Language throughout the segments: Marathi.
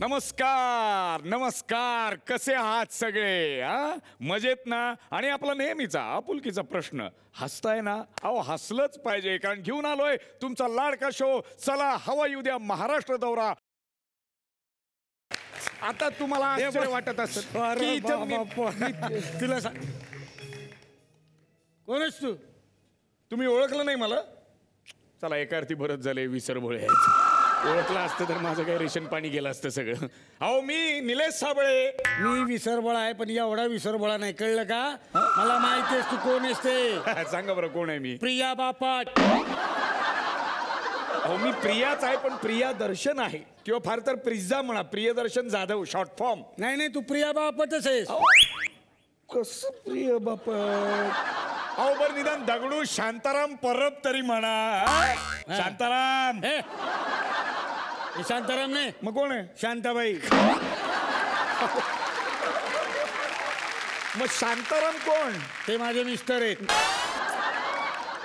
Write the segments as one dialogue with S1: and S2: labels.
S1: नमस्कार नमस्कार, कसे आहात सगळे? मजेत ना? आणि आपला नेहमीचा आपुलकीचा प्रश्न, हसताय ना? अहो हसलंच पाहिजे, कारण घेऊन आलोय तुमचा लाडका शो चला हवा येऊ द्या महाराष्ट्र दौरा. आता तुम्हाला आश्चर्य वाटत असेल की
S2: तुला कोण आहेस तू?
S1: तुम्ही ओळखलं नाही मला? चला एका अर्थी बरंच झाले, विसरभोळे ओळखलं असतं तर माझं काही रेशन पाणी गेलं असतं सगळं. अहो मी निलेश साबळे.
S2: मी विसरबळा आहे, पण एवढा विसरबळा नाही, कळलं का? मला माहिती आहेस तू कोण आहेस ते.
S1: सांगा बरं कोण आहे मी?
S2: प्रिया बापट.
S1: अहो मी प्रियाच आहे, पण प्रिया दर्शन आहे, किंवा फार तर प्रिझा म्हणा, प्रियदर्शन जाधव शॉर्ट फॉर्म.
S2: नाही नाही, तू प्रिया बापटच आहेस.
S1: कसं प्रिय बापट? अहो बरं निदान दगडू शांताराम परब तरी म्हणा. शांताराम.
S2: शांताराम नाही,
S1: मग कोण आहे?
S2: शांताबाई.
S1: मग शांताराम कोण?
S2: ते माझे मिस्टर आहेत.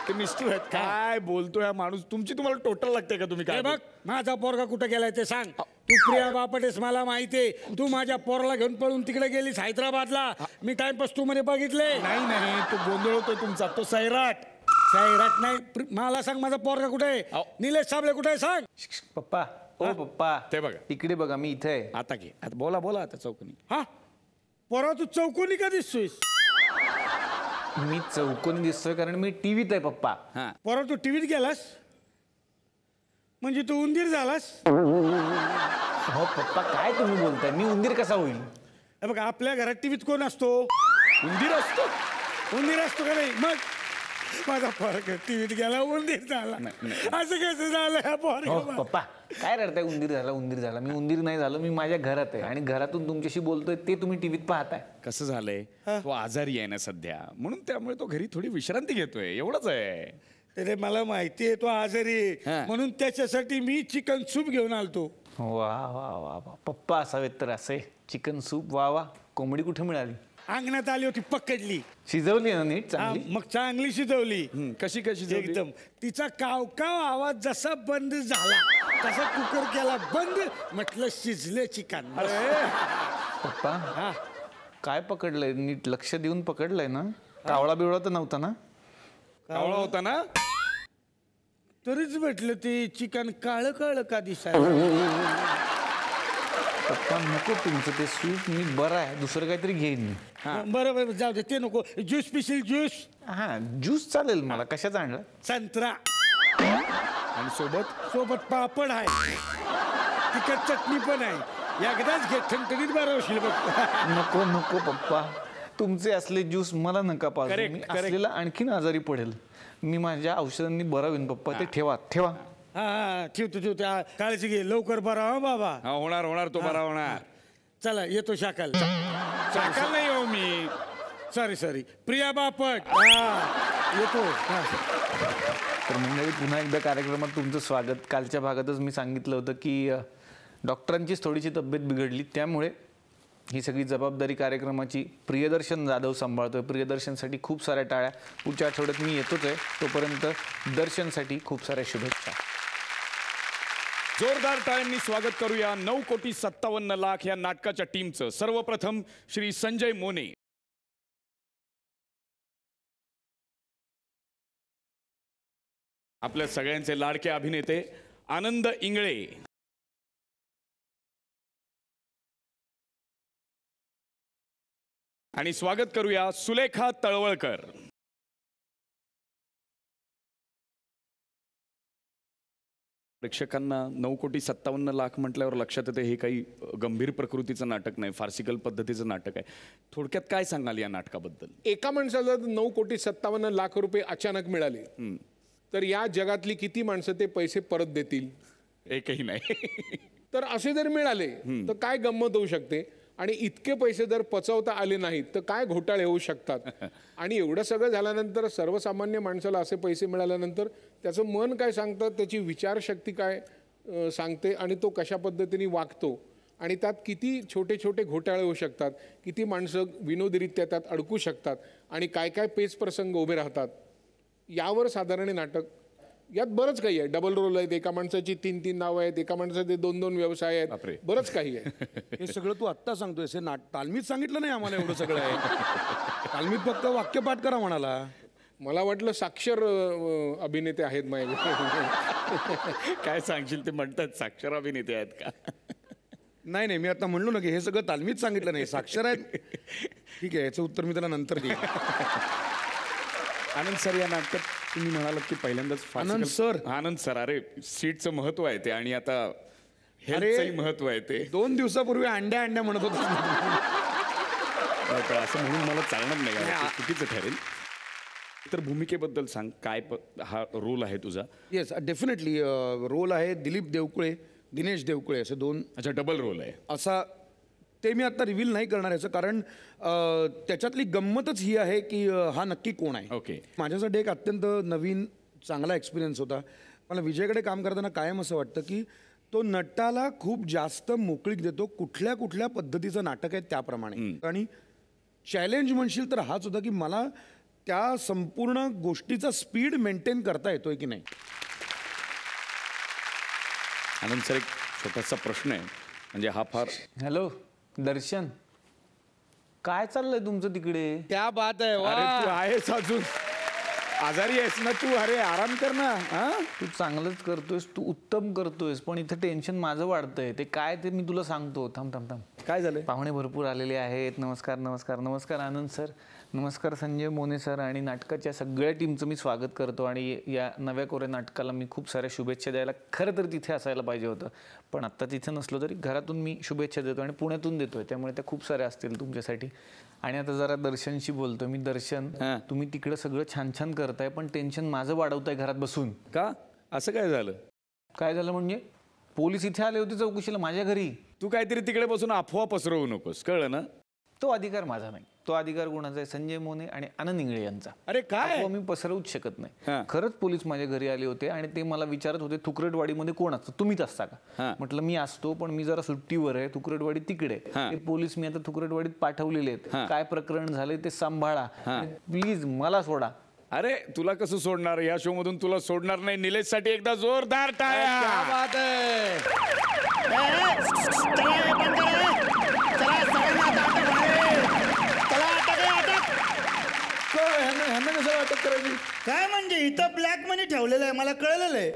S1: ते मिस्टर आहेत? काय बोलतोय हा माणूस? तुमची तुम्हाला टोटल लागते का? तुम्ही काय
S2: बघ, माझा पोरगा कुठे गेलाय ते सांग. तू प्रिया बापट आहेस मला माहितीये. तू माझ्या पोराला घेऊन पळून तिकडे गेलीस हैदराबादला. मी टाइमपास तू मध्ये बघितले.
S1: नाही नाही, तो गोंधळतोय तुमचा. तो सैराट.
S2: सैराट नाही, मला सांग माझा पोरगा कुठे आहे? निलेश साबळे कुठे आहे सांग.
S3: पप्पा. ओ पप्पा,
S1: ते बघा
S3: इकडे बघा, मी इथे आहे.
S1: आता घे, आता बोला बोला आता चौकनी.
S2: हा पोरा, तू चौकोनी का दिसतोयस?
S3: मी चौकोनी दिसतोय कारण मी टीव्हीत आहे पप्पा.
S2: पोरा, तू टीव्हीत गेलास म्हणजे तू उंदीर झालास?
S3: हो पप्पा, काय तुम्ही बोलताय? मी उंदीर कसा होईल?
S2: बघा, आपल्या घरात टीव्हीत कोण असतो?
S1: उंदीर असतो.
S2: उंदीर असतो का नाही? मग माझा पोरगा टीव्हीत गेला, उंदीर झाला. असं कसं झालं पोरगा?
S3: पप्पा काय रडताय? उंदीर झाला उंदीर झाला? मी उंदीर नाही झालो, मी माझ्या घरात आहे आणि घरातून तुमच्याशी बोलतोय ते तुम्ही टीव्हीत पाहताय.
S1: कसं झालंय, तो आजारी आहे ना सध्या, म्हणून त्यामुळे तो घरी थोडी विश्रांती घेतोय, एवढंच आहे.
S2: तरी मला माहिती आहे तो आजारी आहे, म्हणून त्याच्यासाठी मी चिकन सूप घेऊन आलतो.
S3: वा वा वा वा, पप्पा असावेत तर असे. चिकन सूप, वा वा. कोंबडी कुठे मिळाली?
S2: अंगणात आली होती, पकडली.
S3: शिजवली ना नीट चांगली?
S2: मग चांगली शिजवली.
S1: कशी कशी?
S2: एकदम. तिचा कावकाव आवाज जसा बंद झाला तसा कुकर केला बंद, म्हटलं शिजले चिकन.
S3: पप्पा काय पकडलंय? नीट लक्ष देऊन पकडलंय ना? कावळा बिवळा तर नव्हता ना?
S1: कावळा होता ना?
S2: तरीच म्हटलं ते चिकन काळं काळं का दिसायला.
S3: पप्पा नको तुमचं ते सूप, मी बरं आहे, दुसरं काहीतरी घेईन मी.
S2: बरं बरं, जाऊ दे, ते नको. ज्यूस पिशील? ज्यूस?
S3: हा ज्यूस चालेल मला. कशाचा आणलं?
S2: संत्रा.
S1: आणि
S2: सोबत पापड आहे, तिखट चटणी पण आहे. एकदाच घे, ठणठणीत बरं होशील बघ.
S3: नको नको पप्पा, तुमचे असले ज्यूस मला नका पाहिजे. मी असलेला आणखीन आजारी पडेल. मी माझ्या औषधांनी बरा होईन पप्पा. ते ठेवा ठेवा.
S2: हा ठेवतो ठेवतो, काळजी घे, लवकर बरा हो बाबा.
S1: होणार होणार, तो बरा होणार.
S2: चला येतो. शाकाल
S1: नाही हो मी.
S2: सॉरी प्रिया बापट. येतो.
S3: तर मंडळी, पुन्हा एकदा कार्यक्रमात तुमचं स्वागत. कालच्या भागातच मी सांगितलं होतं की डॉक्टरांचीच थोडीशी तब्येत बिघडली, त्यामुळे ही सगळी जबाबदारी कार्यक्रमाची प्रियदर्शन जाधव सांभाळतोय. प्रियदर्शनसाठी खूप साऱ्या टाळ्या. पुढच्या आठवड्यात मी येतोच आहे. तोपर्यंत दर्शनसाठी खूप साऱ्या शुभेच्छा.
S1: जोरदार टाळ्यांनी स्वागत करूया 9,57,00,000 या नाटकाच्या टीमचं. सर्वप्रथम श्री संजय मोने. आपल्या सगळ्यांचे लाडके अभिनेते आनंद इंगळे. आणि स्वागत करूया सुलेखा तळवळकर. प्रेक्षकांना 9,57,00,000 म्हटल्यावर लक्षात येते हे काही गंभीर प्रकृतीचं नाटक नाही, फार्सिकल पद्धतीचं नाटक आहे. थोडक्यात काय सांगाल या नाटकाबद्दल?
S4: एका माणसाला 9,57,00,000 रुपये अचानक मिळाले तर या जगातली किती माणसं ते पैसे परत देतील?
S1: एकही नाही.
S4: तर असे जर मिळाले तर काय गंमत होऊ शकते, आणि इतके पैसे जर पचवता आले नाहीत तर काय घोटाळे होऊ शकतात. आणि एवढं सगळं झाल्यानंतर सर्वसामान्य माणसाला असे पैसे मिळाल्यानंतर त्याचं मन काय सांगतं, त्याची विचारशक्ती काय सांगते, आणि तो कशा पद्धतीने वागतो, आणि त्यात किती छोटे छोटे घोटाळे होऊ शकतात, किती माणसं विनोदीरित्या त्यात अडकू शकतात, आणि काय काय पेच प्रसंग उभे राहतात, यावर साधारण नाटक यात बरंच काही आहे. डबल रोल आहेत, एका माणसाची 3 नावं आहेत, एका माणसाचे 2 व्यवसाय
S1: बापरे.
S4: आहेत, बरंच काही आहे.
S2: हे सगळं तू आत्ता सांगतोय हे तालमीत सांगितलं नाही आम्हाला एवढं सगळं आहे. तालमीत फक्त वाक्यपाठ करा म्हणाला.
S4: मला वाटलं साक्षर अभिनेते आहेत माझे.
S1: काय सांगशील ते म्हणतात साक्षर अभिनेते आहेत का?
S2: नाही नाही, मी आता म्हणलो ना की हे सगळं तालमीत सांगितलं नाही, साक्षर आहेत. ठीक आहे, याचं उत्तर मी त्याला नंतर देईन.
S1: आनंद सर, या नाटकात तुम्ही म्हणालात की पहिल्यांदाच
S2: आनंद सर.
S1: आनंद सर, अरे सीटचं महत्व आहे ते, आणि आता हेल्थचंही महत्व आहे ते.
S2: 2 दिवसापूर्वी अंड्या म्हणत होता.
S1: नाही, पण असं म्हणून मला चालणार नाही, कारण ते चुकीचं ठरेल. तर भूमिकेबद्दल सांग, काय हा रोल आहे तुझा?
S2: येस, डेफिनेटली रोल आहे दिलीप देवकुळे, दिनेश देवकुळे असे 2.
S1: अच्छा, डबल रोल आहे
S2: असा. ते मी आता रिव्हील नाही करणार याचं कारण त्याच्यातली गंमतच ही आहे की हा नक्की कोण आहे.
S1: ओके.
S2: माझ्यासाठी एक अत्यंत नवीन चांगला एक्सपिरियन्स होता. मला विजयकडे काम करताना कायम असं वाटतं की तो नटाला खूप जास्त मोकळीक देतो, कुठल्या कुठल्या पद्धतीचं नाटक आहे त्याप्रमाणे. आणि चॅलेंज म्हणशील तर हाच होता की मला त्या संपूर्ण गोष्टीचा स्पीड मेंटेन करता येतोय की नाही.
S1: आनंद सर, एक छोटासा प्रश्न आहे, म्हणजे हा फार.
S3: हॅलो दर्शन, काय चाललंय तुमचं तिकडे?
S2: त्या बात आहे.
S1: अरे तू आहेस अजून, आजारी आहेस ना तू? अरे आराम कर ना. हा,
S3: तू चांगलंच करतोयस, तू उत्तम करतोयस, पण इथं टेन्शन माझं वाढतंय. ते काय ते मी तुला सांगतो. थांब थांब थांब.
S2: काय झालं?
S3: पाहुणे भरपूर आलेले आहेत. नमस्कार नमस्कार नमस्कार आनंद सर, नमस्कार संजय मोने सर, आणि नाटकाच्या सगळ्या टीमचं मी स्वागत करतो. आणि या नव्या कोरे नाटकाला मी खूप साऱ्या शुभेच्छा द्यायला खरं तर तिथे असायला पाहिजे होतं, पण आत्ता तिथे नसलो तरी घरातून मी शुभेच्छा देतो आणि पुण्यातून देतोय, त्यामुळे त्या खूप साऱ्या असतील तुमच्यासाठी. आणि आता जरा दर्शनशी बोलतो मी. दर्शन, तुम्ही तिकडं सगळं छान छान करताय, पण टेन्शन माझं वाढवताय घरात बसून.
S1: का? असं काय झालं?
S3: काय झालं म्हणजे? पोलीस इथे आले होते चौकशीला माझ्या घरी.
S1: तू काहीतरी तिकडे बसून अफवा पसरवू नकोस, कळलं ना?
S3: तो अधिकार माझा नाही, तो अधिकार कोणाचा आहे? संजय मोने आणि आनंद इंगळे यांचा.
S2: अरे काय?
S3: अफवा मी पसरवूच शकत
S1: हा.
S3: नाही. खरंच पोलीस माझ्या घरी आले होते आणि ते मला विचारत होते, तुकरटवाडीमध्ये कोण असतं? तुम्हीच असता
S1: हा.
S3: का? म्हटलं मी असतो, पण मी जरा सुट्टीवर आहे, तुकरटवाडी तिकडे.
S1: हा.
S3: ते पोलीस मी आता तुकरटवाडीत पाठवलेले आहेत.
S1: हा.
S3: काय प्रकरण झालंय ते सांभाळा, प्लीज मला सोडा.
S1: अरे तुला कसं सोडणार? या शो मधून तुला सोडणार नाही. निलेशसाठी एकदा जोरदार टाळ्या.
S2: क्या बात आहे. चला हे बंद करा. चला सगळ्यांना आता अटक आहे. चला अटक आहे, अटक. ह्यांना कसं अटक करायची?
S5: काय म्हणजे इथं ब्लॅक मनी ठेवलेलं आहे, मला कळलेलं आहे.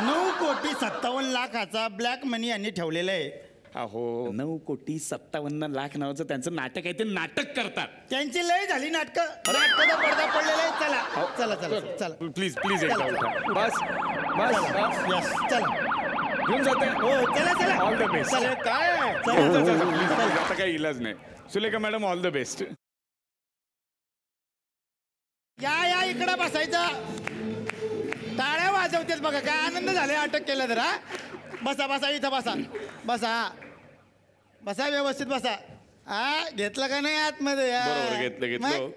S5: 9,57,00,000 ब्लॅक मनी यांनी ठेवलेलं आहे.
S1: अहो, 9,57,00,000 नावाचं त्यांचं नाटक आहे, ते नाटक करतात.
S5: त्यांची लय झाली नाटकं, नाटकाचा पडदा पडलेला आहे. चला चला चला चला
S1: प्लीज प्लीज एकदा उठा. बस बस
S5: यस चला
S1: घेऊन जाते.
S5: हो चला चला
S1: ऑल द बेस्ट.
S5: चला काय
S1: प्लीज, आता काही इलाज नाही. Sulekha madam, all the best.
S5: या इकडं बसायचं. टाळ्या वाजवतेच बघा, काय आनंद झाले अटक केलं तर. हा बसा बसा, इथं बसा बसा बसा, व्यवस्थित बसा. हा घेतलं का नाही आतमध्ये?
S1: बरोबर, घेतलं.
S5: मग?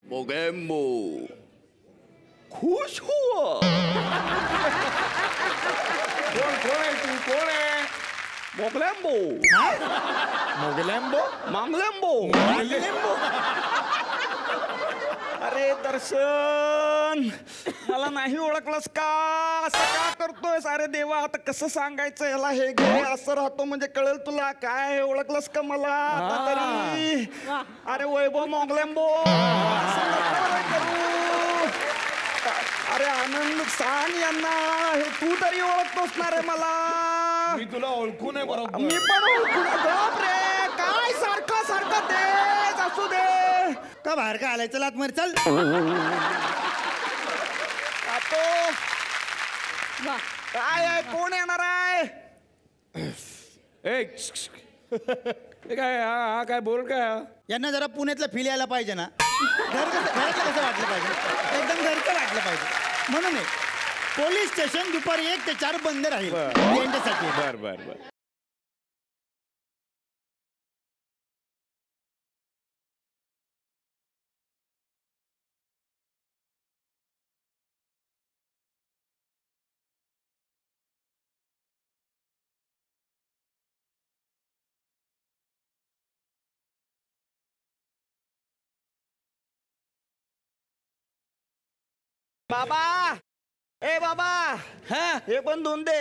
S1: मोगेम्बो खुश हुआ. कोण आहे तू? कोण आहे? मोगलॅम्बो. मोगलॅम्बो? मांगलॅम्बो.
S6: अरे दर्शन, मला नाही ओळखलंस का? असं का करतोयस? अरे देवा, आता कसं सांगायचं याला? हे घे, असं राहतो म्हणजे कळेल तुला. काय ओळखलंस का मला आता तरी? अरे वैभव मोगलॅम्बो. असं नको करू. अरे आनंद, सांग यांना, हे तू तरी ओळखतोस ना रे मला?
S2: मी तुला ओळखू नाही बरोबर.
S6: मी पण ओळखू ना. गप रे, काय सारखं सारखं तेच असू दे.
S5: का बाहेर का आलाय? चल आतमध्ये चल.
S6: तो काय आहे? कोण येणार आहे?
S1: ए, हे काय? हा काय बोल काय?
S5: यांना जरा पुण्यातलं फील यायला पाहिजे ना. घरातलं कसं वाटलं पाहिजे? एकदम घरचं वाटलं पाहिजे. म्हणून पोलीस स्टेशन दुपारी 1 ते 4 बंद राहील यांच्यासाठी.
S1: बर बर बर.
S6: बाबा ए बाबा हा हे पण धुवून दे.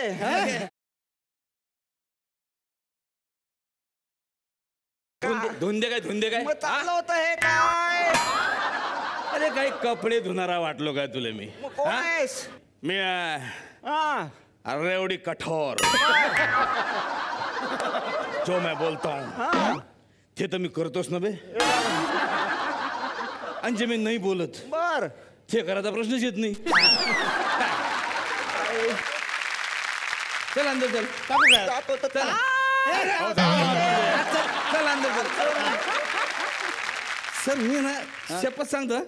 S7: धुंदे काय
S6: मग चाललं होतं हे काय?
S7: अरे काही कपडे धुणारा वाटलो काय तुला मी?
S6: मग कोण आहेस?
S7: मी
S6: हा
S7: अरे एवढी कठोर जो मैं बोलता हूँ ते तर मी करतोच ना बे. आणि जे मी नाही बोलत
S6: बर
S7: ते करायचा प्रश्नच येत नाही. चल अंदर चल.
S6: जातो तर
S7: चल अंदर चल. सर मी ना शपथ सांगतो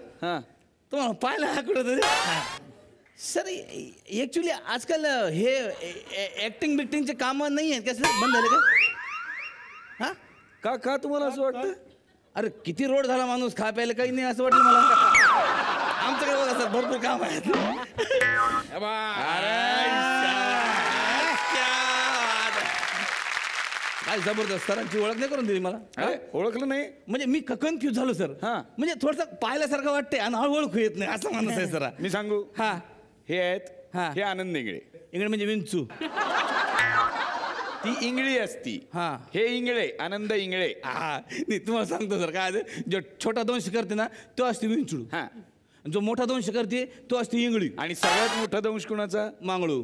S7: तुम्हाला पाहिलं हा कुठं तरी. सर ऍक्च्युली आजकाल हे ऍक्टिंग बिक्टिंगचे काम नाही आहेत कसं बंद झाले का? हा
S1: का का तुम्हाला असं वाटतं?
S7: अरे किती रोड झाला माणूस खा प्यायला काही नाही असं वाटलं मला. आमच्याकडे बघा सर भरपूर काम आहेत. काय जबरदस्त सरांची ओळख नाही करून दिली मला.
S1: अरे ओळखलं नाही?
S7: म्हणजे मी कन्फ्यूज झालो सर.
S1: हा.
S7: म्हणजे थोडंसं पाहिल्यासारखं वाटतंय आणि ओळखू येत नाही असं माणूस आहे सर.
S1: मी सांगू?
S7: हा
S1: हे आहेत
S7: हा.
S1: हे आनंद इंगळे.
S7: इंगळे म्हणजे विंचू.
S1: ती इंगळी असती.
S7: हा.
S1: हे इंगळे आनंद इंगळे.
S7: हा नाही तुम्हाला सांगतो सर काय आहे, जो छोटा दंश करते ना तो असते विंचू.
S1: हा.
S7: जो मोठा दंश करते तो असते इंगळी.
S1: आणि सगळ्यात मोठा दंश कुणाचा?
S7: मांगळू.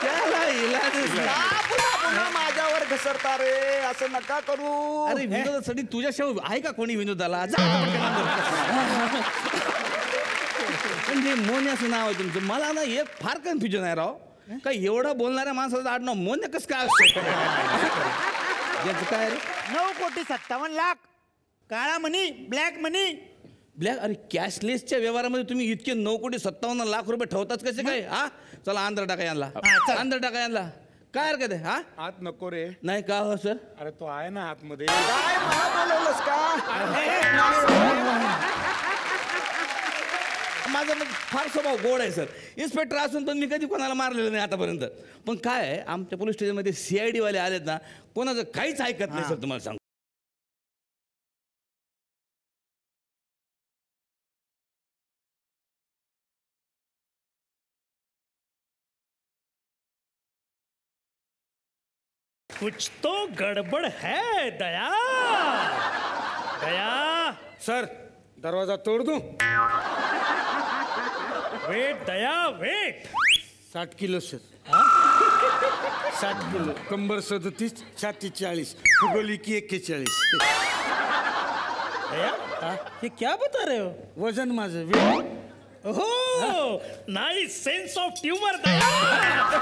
S7: त्याला इलाजच नाही.
S6: का पुन्हा पुन्हा माझ्यावर घसरता रे? असं नका करू.
S7: अरे विनोदासाठी तुझ्याशिवाय आहे का कोणी विनोदाला? जा आता पटकन अंदर. म्हणजे मोने असं नाव आहे तुमचं. मला ना एक फार कन्फ्युजन आहे राव. काय एवढं बोलणाऱ्या माणसाचं आडनाव मोने कसं काय असतं? याचं काय रे?
S5: 9,57,00,000 काळा मनी ब्लॅक मनी.
S7: ब्लॅक? अरे कॅशलेसच्या व्यवहारामध्ये तुम्ही इतके 9,57,00,000 रुपये ठेवताच कसे काय? हा चला अंदर टाका यांना. अंदर टाका यांना. काय हरकत आहे? हा
S2: आत नको रे.
S7: नाही का हो सर?
S2: अरे तो आहे ना आतमध्ये.
S6: काय मला बोलवलंस का?
S7: माझा म्हणजे फार स्वभाव गोड आहे सर. इन्स्पेक्टर असून पण मी कधी कोणाला मारलेलं नाही आतापर्यंत. पण काय आहे आमच्या पोलीस स्टेशनमध्ये CID वाले आलेत ना कोणाचं काहीच ऐकत नाही सर. तुम्हाला सांगतो
S8: कुछ तो गड़बड़ है दया. दया
S2: सर दरवाजा तोड दूं?
S8: वेट दया वेट.
S2: 60 kilo sir. 60 किलो. कंबर 37, छाती 40, फुगोली की 41.
S8: दया ये क्या बता रहे हो?
S2: वजन माझं वेट.
S8: ओहो nice sense of humour Daya.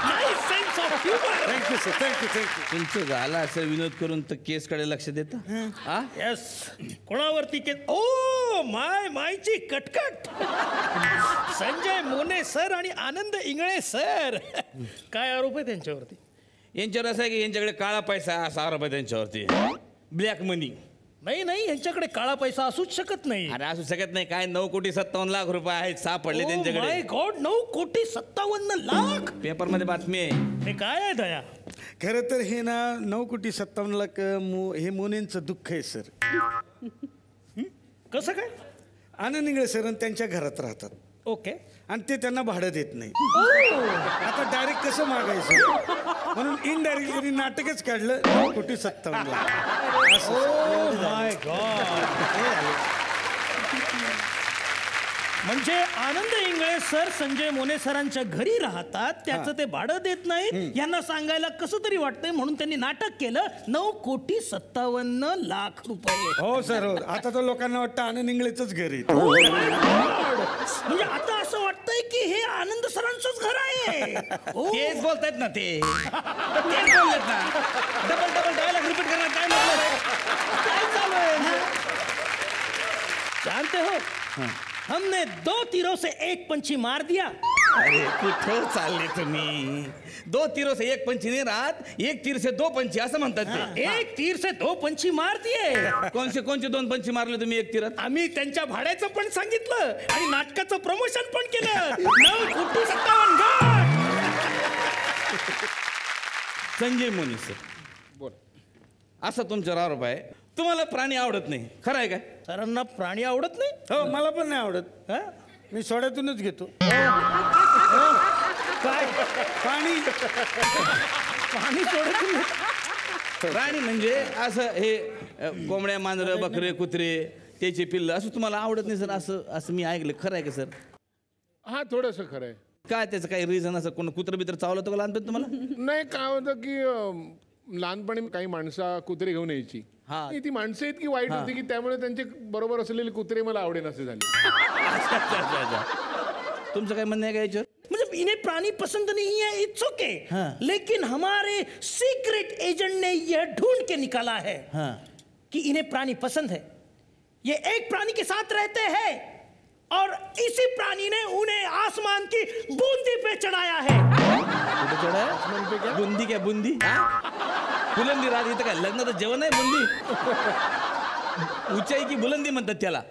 S8: Nice sense of humour.
S2: Thank you sir. Thank you.
S7: तुमचं झालं असं विनोद करून तर केसकडे लक्ष देतं. हा
S8: यस कोणावरती के ओ मायची कटकट. संजय मोने सर आणि आनंद इंगळे सर. काय आरोप आहे त्यांच्यावरती?
S7: यांच्यावर असं आहे की यांच्याकडे काळा पैसा असा आरोप आहे त्यांच्यावरती. ब्लॅक मनी.
S8: नाही यांच्याकडे काळा पैसा असूच शकत नाही.
S7: अरे असू शकत नाही. काय 9,57,00,000 रुपये आहेत सापडले त्यांच्याकडे.
S8: माय गॉड 9,57,00,000.
S7: पेपरमध्ये बातमी आहे.
S8: हे काय आहे दया?
S2: खरं तर हे ना 9,57,00,000 हे मोनेंचं दुःख आहे सर.
S8: कसं काय?
S2: आनंद इंगळे सर आणि त्यांच्या घरात राहतात
S8: ओके.
S2: आणि ते त्यांना भाडं देत नाही. आता डायरेक्ट कसं मागायचं म्हणून इनडायरेक्ट त्यांनी नाटकच काढलं 9,57,00,000.
S8: माय गॉड. म्हणजे आनंद इंगळे सर संजय मोने सरांच्या घरी राहतात त्याचं ते भाडं देत नाहीत. यांना सांगायला कसं तरी वाटतंय म्हणून त्यांनी नाटक केलं 9,57,00,000 रुपये.
S2: हो सर हो. आता तर लोकांना वाटतं आनंद इंगळेचंच घर आहे.
S8: म्हणजे आता असं वाटतंय की हे आनंद सरांचंच घर आहे.
S7: तेच बोलतायत ना ते. तेच बोललेत ना. डबल डायलॉग रिपीट करणार काय म्हटलं? काय चालू आहे?
S8: जानते हो हमने 2 तीरों से एक पंछी मार दिया.
S7: अरे कुठं चालले तुम्ही? 2 तीरों से एक पंछी नाही राहत. 1 तीर से 2 पंछी असं म्हणतात ते.
S8: 1 तीर से 2 पंछी मार दिए.
S7: कोणचे 2 पंछी मारले तुम्ही 1 तीरात?
S8: आम्ही त्यांच्या भाड्याचं पण सांगितलं आणि नाटकाचं प्रमोशन पण केलं. 9,57,00,000.
S7: संजय मोने सर असं तुमच्यावर आरोप आहे. तुम्हाला प्राणी आवडत नाही खरं आहे काय?
S8: सरांना प्राणी आवडत नाही.
S2: हो मला पण नाही आवडत.
S8: हा?
S5: मी सोड्यातूनच घेतो
S7: काय
S5: पाणी
S7: पाणी सोडत प्राणी म्हणजे असं हे कोंबड्या मांजरं बकरे कुत्रे त्याचे पिल्लं असं तुम्हाला आवडत नाही सर? असं मी ऐकलं, खरं आहे का सर?
S4: हा थोडंसं खरं आहे.
S7: काय त्याचं काही रिझन असं? कोण कुत्र बित्र चावलं होतं का लहानपणी तुम्हाला?
S4: नाही, काय होतं की लहानपणी काही माणसं कुत्रे घेऊन यायची.
S7: हा.
S4: ती माणसं इतकी वाईट होती की त्यामुळे त्यांचे बरोबर असलेले कुत्रे मला आवडेनासे झाले.
S7: तुमचं काय म्हणणं आहे का याच्यावर?
S8: मतलब इन्हें प्राणी पसंद नहीं है, इट्स ओके, लेकिन हमारे सीक्रेट एजेंट ने यह ढूंढ के निकाला है कि इन्हें प्राणी पसंद है. ये एक प्राणी के साथ रहते हैं और इसी प्राणी ने उन्हें आसमान की बूंदी पे चढ़ाया है.
S7: बुंदी क्या बुंदी? बुलंदी राहत इथं काय लग्न तर जेवण आहे? बुंदी उंचाई की बुलंदी म्हणतात त्याला.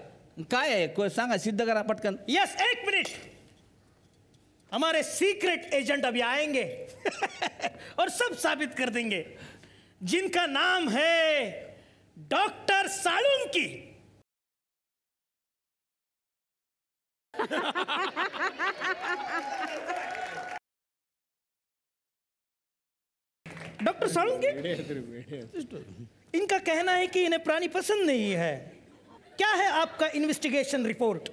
S7: काय आहे सांगा, सिद्ध करा पटकन.
S8: यस, एक मिनट. हमारे सीक्रेट एजेंट अभी आएंगे और सब साबित कर देंगे, जिनका नाम है डॉक्टर साळुंकी. डॉक्टर साळुंकी, इनका कहना है कि इन्हें प्राणी पसंद नहीं है. क्या है आपका इन्वेस्टिगेशन रिपोर्ट?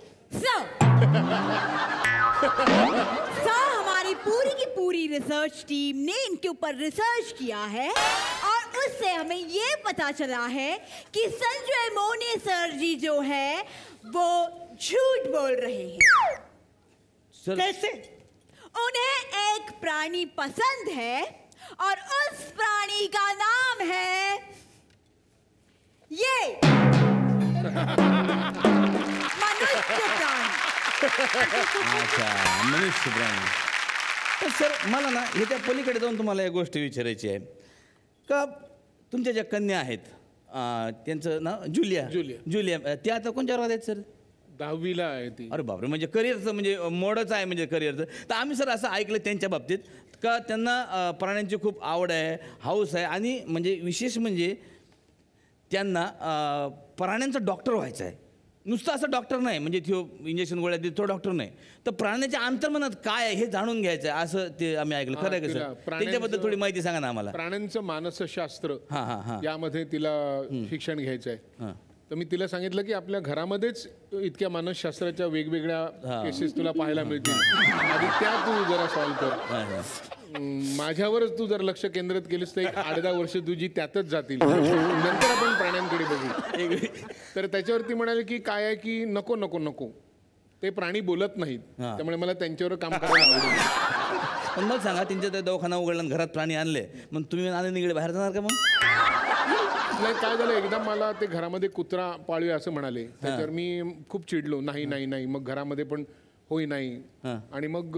S9: हमारी पूरी की पूरी रिसर्च टीम ने इनके ऊपर रिसर्च किया है और उससे हमें ये पता चला है कि संजय मोने सर जी जो है वो झूठ बोल रहे हैं.
S8: कैसे?
S9: उन्हें एक प्राणी पसंद है और उस प्राणी का नाम है ये मनुष्य प्राणी.
S7: अच्छा, मनुष्य प्राणी. तर सर मला ना हे त्या पलीकडे जाऊन तुम्हाला एक गोष्ट विचारायची आहे का तुमच्या ज्या कन्या आहेत त्यांचं नाव जुलिया त्या आता कोणत्या वर्गात आहेत सर?
S4: 10वीला आहे ती.
S7: अरे बापरे, म्हणजे करिअरचं म्हणजे मोडच आहे म्हणजे करिअरचं. तर आम्ही सर असं ऐकलं त्यांच्या बाबतीत का त्यांना प्राण्यांची खूप आवड आहे, हौस आहे आणि म्हणजे विशेष म्हणजे त्यांना प्राण्यांचा डॉक्टर व्हायचं आहे. नुसतं असं डॉक्टर नाही म्हणजे तो इंजेक्शन गोळ्या देतो डॉक्टर नाही, तर प्राण्याच्या अंतर्मनात काय आहे हे जाणून घ्यायचं आहे असं ते आम्ही ऐकलं. खरं आहे का सर? त्याच्याबद्दल थोडी माहिती सांगा ना आम्हाला.
S4: प्राण्यांचं मानसशास्त्र यामध्ये तिला शिक्षण घ्यायचं आहे. तर मी तिला सांगितलं की आपल्या घरामध्येच इतक्या मानसशास्त्राच्या वेगवेगळ्या केसेस तुला पाहायला मिळतील, आधी त्या तू जरा सॉल्व्ह कर. माझ्यावरच तू जर लक्ष केंद्रित केलीस तर 8-10 वर्ष तुझी त्यातच जातील, नंतर आपण प्राण्यांकडे बघू. तर त्याच्यावरती म्हणाले की काय आहे की नको नको नको, ते प्राणी बोलत नाहीत, त्यामुळे मला त्यांच्यावर काम करायला आवडेल.
S7: पण मग सांगा, त्यांच्या त्या दवाखाना उघडला घरात प्राणी आणले, मग तुम्ही आनंद निघले बाहेर जाणार का? मग
S4: नाही, काय झालं, एकदा मला ते घरामध्ये कुत्रा पाळूया असं म्हणाले, त्याच्यावर मी खूप चिडलो. नाही नाही नाही, मग घरामध्ये पण होई नाही. आणि मग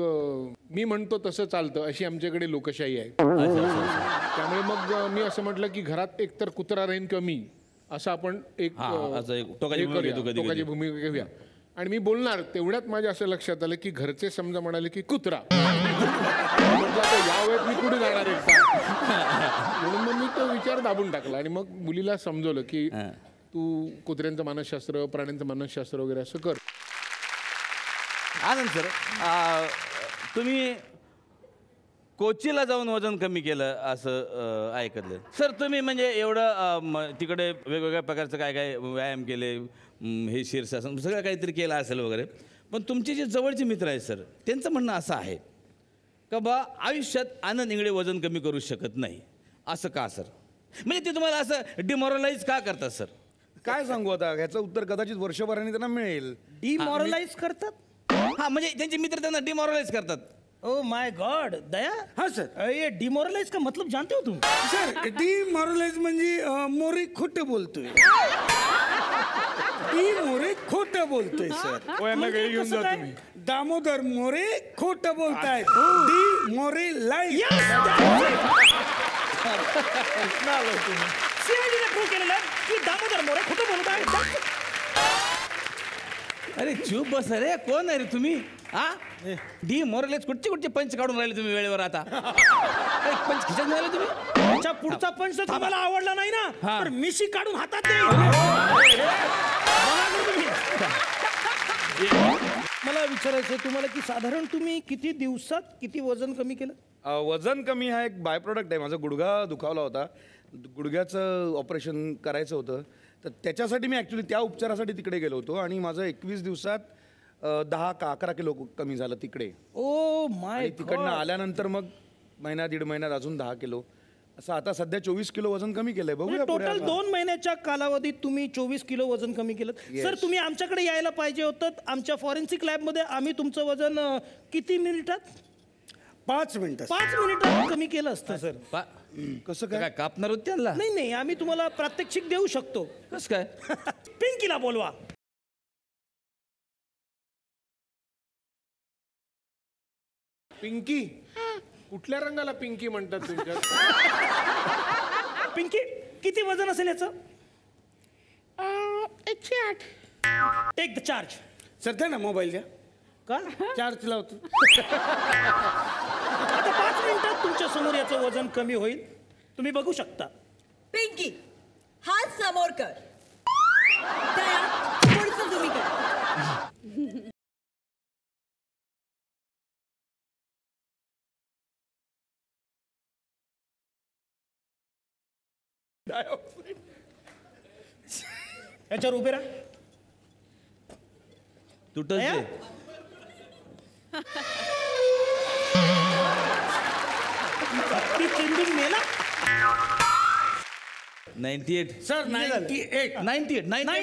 S4: मी म्हणतो तसं चालतं अशी आमच्याकडे लोकशाही आहे. त्यामुळे मग मी असं म्हटलं की घरात एकतर कुत्रा राहीन किंवा मी, असं आपण एक टोकाची भूमिका घेऊया. आणि मी बोलणार तेवढ्यात माझ्या असं लक्षात आलं की घरचे समजा म्हणाले की कुत्रा. या वेळेत मी कुठे जाणार आहे म्हणून मग मी तो विचार दाबून टाकला आणि मग मुलीला समजवलं की तू कुत्र्यांचं मानसशास्त्र, प्राण्यांचं मानसशास्त्र वगैरे असं कर.
S7: आनंद सर, तुम्ही कोचीला जाऊन वजन कमी केलं असं ऐकलं सर. तुम्ही म्हणजे एवढं तिकडे वेगवेगळ्या प्रकारचं काय काय व्यायाम केले, हे शीर्षासन सगळं काहीतरी केलं असेल वगैरे, पण तुमचे जे जवळचे मित्र आहेत सर, त्यांचं म्हणणं असं आहे का बा आयुष्यात आनंद इंगळे वजन कमी करू शकत नाही. असं का सर? म्हणजे ते तुम्हाला असं डिमॉरलाइज का करतात सर?
S2: काय सांगू आता, याचं उत्तर कदाचित वर्षभराने त्यांना मिळेल.
S8: डिमॉरलाइज करतात?
S7: हा, म्हणजे त्यांचे मित्र त्यांना डिमॉरलाइज करतात.
S8: ओ माय गॉड, दया.
S5: हाँ सर,
S8: ये डिमोरलाइज का मतलब जानते हो तुम?
S5: सर डिमोरलाइज म्हणजे मोरे खोटं बोलतोय. मोरे खोटं बोलतोय सर.
S1: घेऊन जा तुम्ही.
S5: दामोदर मोरे खोटं बोलतायत. डिमोरलाइज.
S8: सीआयडीने प्रूव्ह केलेलं आहे की दामोदर मोरे खोटं बोलत आहेत.
S7: अरे चूप बस रे, कोण आहे रे तुम्ही? हा, डिमॉरलाइज कुठचे पंच काढून राहिले तुम्ही वेळेवर? आता पंच खिशात मिळाले तुम्ही?
S8: त्याच्या पुढचा पंच जर तुम्हाला आवडला नाही ना तर मिशी काढून हातात दे. मला विचारायचं आहे तुम्हाला की साधारण तुम्ही किती दिवसात किती वजन कमी केलं?
S2: वजन कमी हा एक बाय प्रोडक्ट आहे. माझा गुडघा दुखावला होता, गुडघ्याचं ऑपरेशन करायचं होतं, तर त्याच्यासाठी मी ॲक्च्युली त्या उपचारासाठी तिकडे गेलो होतो आणि माझं 21 दिवसात 10 का 11 किलो कमी झालं तिकडे.
S8: ओ माय
S2: तिकडनं आल्यानंतर मग महिना दीड महिन्यात अजून 10 किलो, असं आता सध्या 24 किलो वजन कमी केलंय. बघूया पुढे
S8: टोटल 2 महिन्याच्या कालावधीत तुम्ही 24 किलो वजन कमी केलं. सर तुम्ही आमच्याकडे यायला पाहिजे होतं. आमच्या फॉरेन्सिक लॅबमध्ये आम्ही तुमचं वजन किती मिनिटात?
S7: 5 मिनिटं
S8: 5 मिनिटात कमी केलं असतं सर.
S2: कसं
S7: काय कापणार होत त्यांना?
S8: नाही नाही, आम्ही तुम्हाला प्रात्यक्षिक देऊ शकतो.
S7: कसं काय?
S8: पिंकीला बोलवा.
S4: पिंकी कुठल्या रंगाला पिंकी म्हणतात तुमच्यात?
S8: पिंकी किती वजन असेल याचं?
S7: 108.
S8: Take the charge.
S7: सर द्या ना मोबाईल द्या,
S8: का?
S7: चार्ज लावतो.
S8: आता 5 मिनिटात तुमच्या समोर याचं वजन कमी होईल, तुम्ही बघू शकता.
S9: पिंकी हात समोर कर. दया पुढचं तुम्ही कर.
S8: याच्यावर उभे राहा.
S7: तुटल
S8: दया?
S7: ते.
S8: ती चिंदून मेला.
S7: 98. सर 98. 98.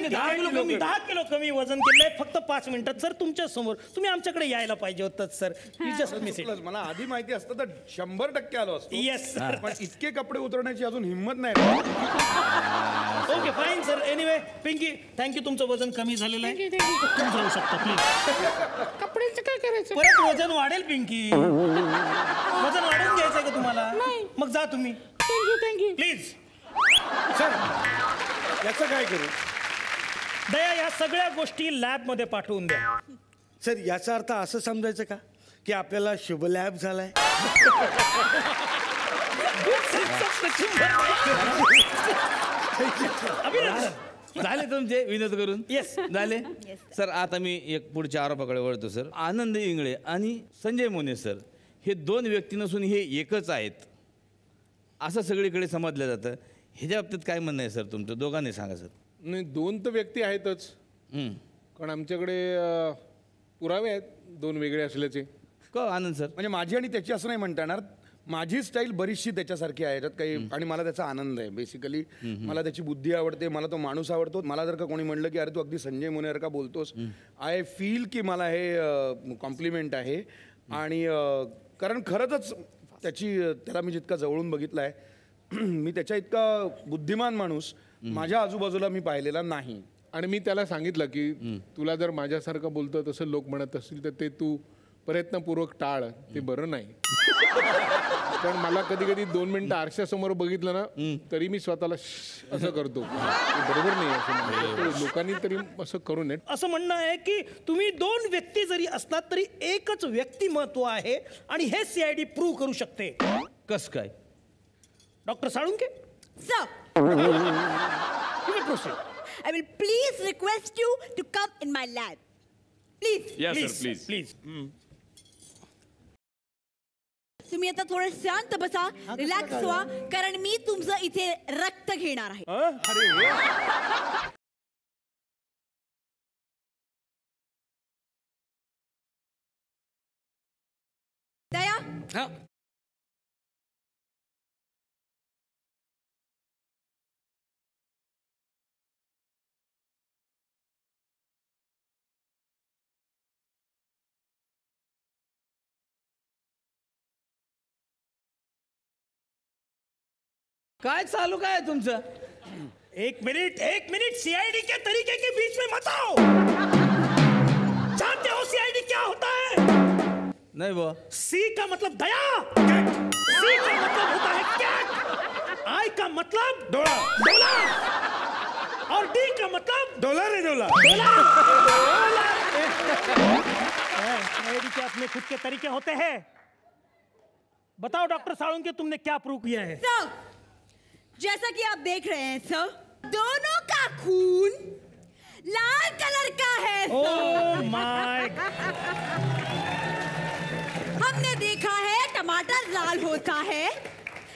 S8: 10 किलो कमी, 10 किलो कमी वजन केलंय फक्त 5 मिनिटात. सर तुमच्या समोर, तुम्ही आमच्याकडे यायला पाहिजे होतं sir. You just miss it.
S2: मला आधी माहिती असतं तर 100% आलो असतो.
S8: Yes sir.
S2: पण इतके कपडे उतरण्याची अजून हिंमत नाही.
S8: Okay fine sir. Anyway Pinky thank you, तुमचं वजन कमी झालेलं आहे. तुम्ही जाऊ शकता प्लीज.
S4: कपड्यांचं काय करायचं?
S8: परत वजन वाढेल पिंकी. वजन वाढवून घ्यायचंय का तुम्हाला? मग जा तुम्ही. Thank you please.
S7: सर याचं काय करू?
S8: दया या सगळ्या गोष्टी लॅबमध्ये पाठवून द्या.
S7: सर याचा अर्थ असं समजायचं का की आपल्याला शुभ लॅब झालाय?
S10: झाले तुमचे विनोद करून?
S8: येस
S10: झाले. सर आता मी एक पुढच्या आरोपाकडे वळतो. सर आनंद इंगळे आणि संजय मोने सर हे 2 व्यक्ती नसून हे एकच आहेत असं सगळीकडे समजलं जातं. ह्याच्या बाबतीत काय म्हणणं आहे सर तुमचं? दोघांनी सांगा सर.
S4: नाही, 2 तर व्यक्ती आहेतच, कारण आमच्याकडे पुरावे आहेत 2 वेगळे असल्याचे.
S10: का आनंद सर?
S2: म्हणजे माझी आणि त्याची असं नाही म्हणता येणार. माझी स्टाईल बरीचशी त्याच्यासारखी आहे याच्यात काही, आणि मला त्याचा आनंद आहे. बेसिकली मला त्याची बुद्धी आवडते, मला तो माणूस आवडतो. मला जर का कोणी म्हणलं की अरे तू अगदी संजय मोनेसारखा बोलतोस, आय फील की मला हे कॉम्प्लिमेंट आहे. आणि कारण खरंच त्याला मी जितका जवळून बघितला आहे, मी त्याच्या इतका बुद्धिमान माणूस माझ्या आजूबाजूला मी पाहिलेला नाही.
S4: आणि मी त्याला सांगितलं की तुला जर माझ्यासारखं बोलतं तसं लोक म्हणत असतील तर ते तू प्रयत्नपूर्वक टाळ, ते बरं नाही. पण मला कधी कधी 2 मिनिटं आरशासमोर बघितलं ना तरी मी स्वतःला असं करतो. ते बरोबर नाही असं म्हणतो. लोकांनी तरी असं करू नये.
S8: असं म्हणणं आहे की तुम्ही 2 व्यक्ती जरी असतात तरी एकच व्यक्तिमत्व आहे आणि हे CID प्रूव्ह करू शकते.
S10: कस काय?
S8: Doctor Salunke
S9: Sir, I will please request you to come in my lab. Please.
S1: Yes, sir, please.
S8: Please.
S9: तुम्ही आता थोडं शांत बसा, रिलॅक्स व्हा, कारण मी तुमचं इथे रक्त घेणार आहे. दया
S10: काय चालू काय तुमचं?
S8: एक मिनट CID के तरीके के बीच में मत आओ. जानते हो CID क्या होता है?
S10: नाही बा.
S8: C का मतलब दया, C का मतलब होता है कैट, I का मतलब डोला और D का मतलब
S7: डॉलर है डॉलर.
S8: CID के अपने खुद के तरीके होते हैं. बताओ डॉक्टर साळुंके तुमने क्या प्रूव किया है?
S9: सर, जैसा कि आप देख रहे हैं सर, दोनों का खून लाल कलर का है
S8: ओह माय,
S9: हमने देखा है टमाटर लाल होता है,